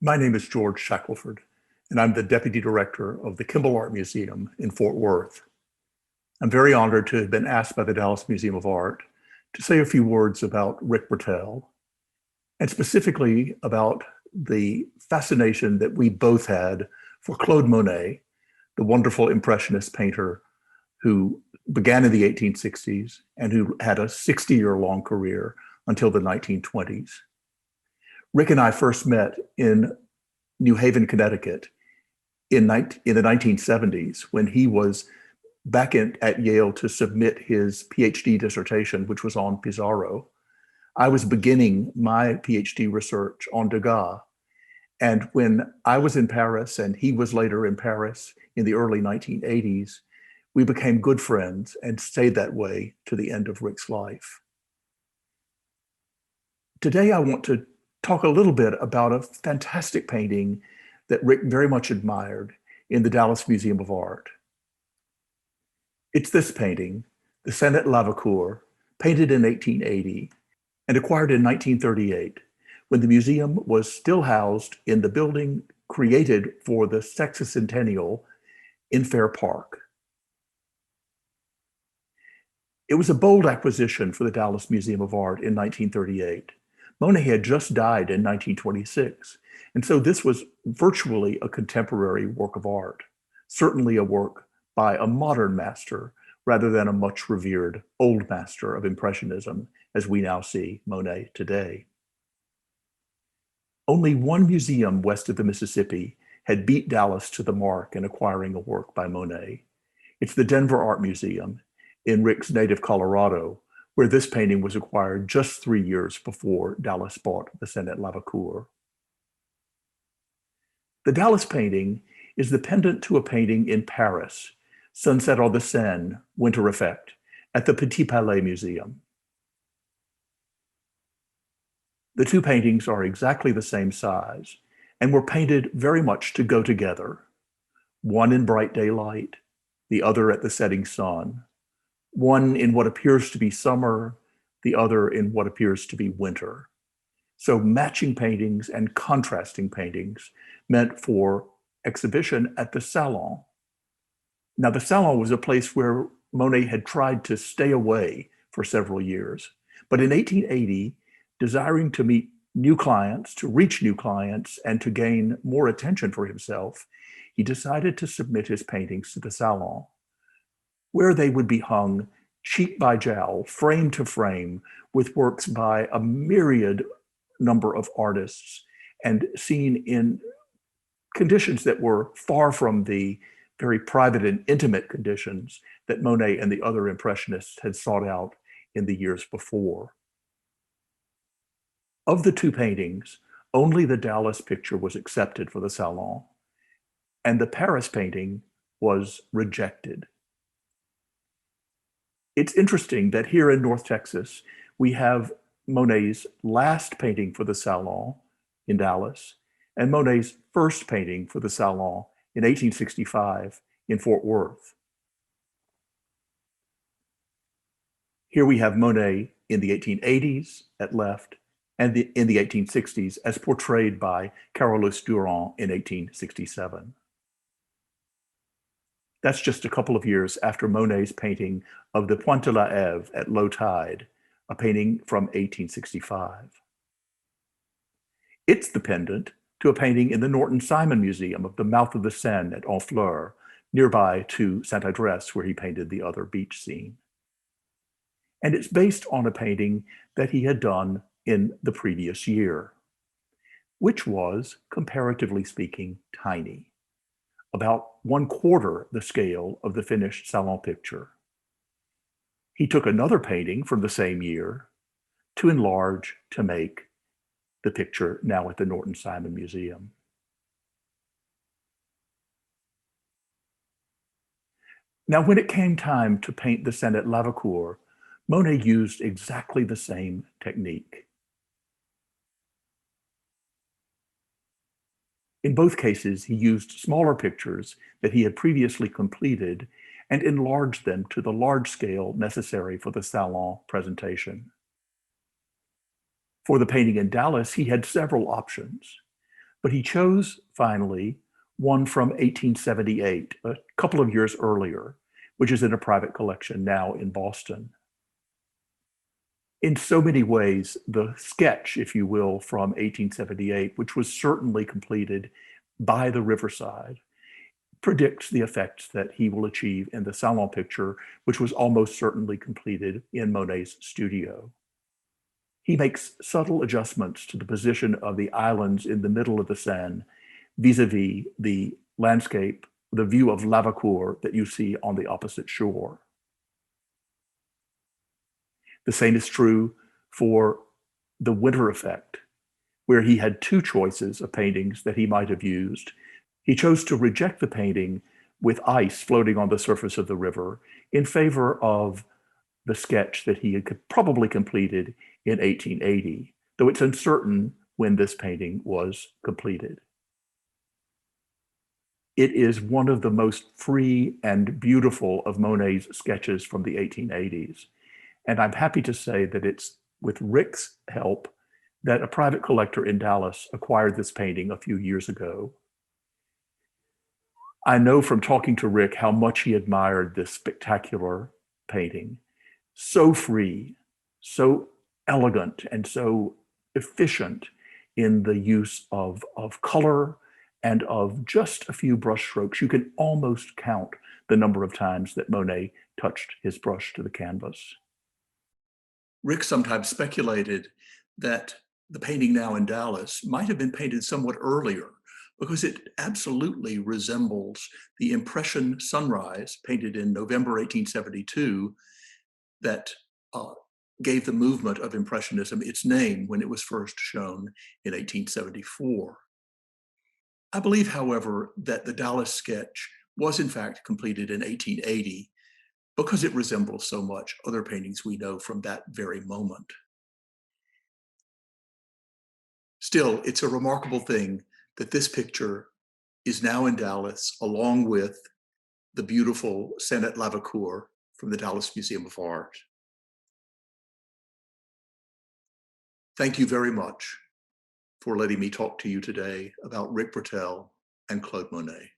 My name is George Shackelford, and I'm the Deputy Director of the Kimbell Art Museum in Fort Worth. I'm very honored to have been asked by the Dallas Museum of Art to say a few words about Rick Brettell, and specifically about the fascination that we both had for Claude Monet, the wonderful Impressionist painter who began in the 1860s and who had a 60-year-long career until the 1920s. Rick and I first met in New Haven, Connecticut in the 1970s when he was back at Yale to submit his PhD dissertation, which was on Pissarro. I was beginning my PhD research on Degas. And when I was in Paris and he was later in Paris in the early 1980s, we became good friends and stayed that way to the end of Rick's life. Today, I want to talk a little bit about a fantastic painting that Rick very much admired in the Dallas Museum of Art. It's this painting, the Seine Lavacourt, painted in 1880 and acquired in 1938, when the museum was still housed in the building created for the sexacentennial in Fair Park. It was a bold acquisition for the Dallas Museum of Art in 1938. Monet had just died in 1926, and so this was virtually a contemporary work of art, certainly a work by a modern master rather than a much revered old master of Impressionism, as we now see Monet today. Only one museum west of the Mississippi had beat Dallas to the mark in acquiring a work by Monet. It's the Denver Art Museum in Rick's native Colorado, where this painting was acquired just 3 years before Dallas bought the Seine Lavacourt. The Dallas painting is the pendant to a painting in Paris, Sunset on the Seine, Winter Effect, at the Petit Palais Museum. The two paintings are exactly the same size and were painted very much to go together, one in bright daylight, the other at the setting sun, one in what appears to be summer, the other in what appears to be winter. So matching paintings and contrasting paintings meant for exhibition at the Salon. Now, the Salon was a place where Monet had tried to stay away for several years. But in 1880, desiring to meet new clients, to reach new clients, and to gain more attention for himself, he decided to submit his paintings to the Salon, where they would be hung cheek by jowl, frame to frame, with works by a myriad number of artists and seen in conditions that were far from the very private and intimate conditions that Monet and the other Impressionists had sought out in the years before. Of the two paintings, only the Dallas picture was accepted for the Salon, and the Paris painting was rejected. It's interesting that here in North Texas, we have Monet's last painting for the Salon in Dallas and Monet's first painting for the Salon in 1865 in Fort Worth. Here we have Monet in the 1880s at left and in the 1860s as portrayed by Carolus Duran in 1867. That's just a couple of years after Monet's painting of the Pointe de la Hève at low tide, a painting from 1865. It's the pendant to a painting in the Norton-Simon Museum of the mouth of the Seine at Honfleur, nearby to Saint-Adresse, where he painted the other beach scene. And it's based on a painting that he had done in the previous year, which was, comparatively speaking, tiny, about 1/4 the scale of the finished Salon picture. He took another painting from the same year to enlarge to make the picture now at the Norton-Simon Museum. Now, when it came time to paint the Seine Lavacourt, Monet used exactly the same technique. In both cases, he used smaller pictures that he had previously completed and enlarged them to the large scale necessary for the Salon presentation. For the painting in Dallas, he had several options. But he chose, finally, one from 1878, a couple of years earlier, which is in a private collection now in Boston. In so many ways, the sketch, if you will, from 1878, which was certainly completed by the riverside, predicts the effects that he will achieve in the Salon picture, which was almost certainly completed in Monet's studio. He makes subtle adjustments to the position of the islands in the middle of the Seine vis-a-vis the landscape, the view of Lavacourt that you see on the opposite shore. The same is true for the winter effect, where he had two choices of paintings that he might have used. He chose to reject the painting with ice floating on the surface of the river in favor of the sketch that he had probably completed in 1880, though it's uncertain when this painting was completed. It is one of the most free and beautiful of Monet's sketches from the 1880s. And I'm happy to say that it's with Rick's help that a private collector in Dallas acquired this painting a few years ago. I know from talking to Rick how much he admired this spectacular painting. So free, so elegant, and so efficient in the use of color and of just a few brush strokes. You can almost count the number of times that Monet touched his brush to the canvas. Rick sometimes speculated that the painting now in Dallas might have been painted somewhat earlier because it absolutely resembles the Impression Sunrise painted in November 1872 that gave the movement of Impressionism its name when it was first shown in 1874. I believe, however, that the Dallas sketch was in fact completed in 1880 because it resembles so much other paintings we know from that very moment. Still, it's a remarkable thing that this picture is now in Dallas along with the beautiful Seine at Lavacourt from the Dallas Museum of Art. Thank you very much for letting me talk to you today about Rick Brettell and Claude Monet.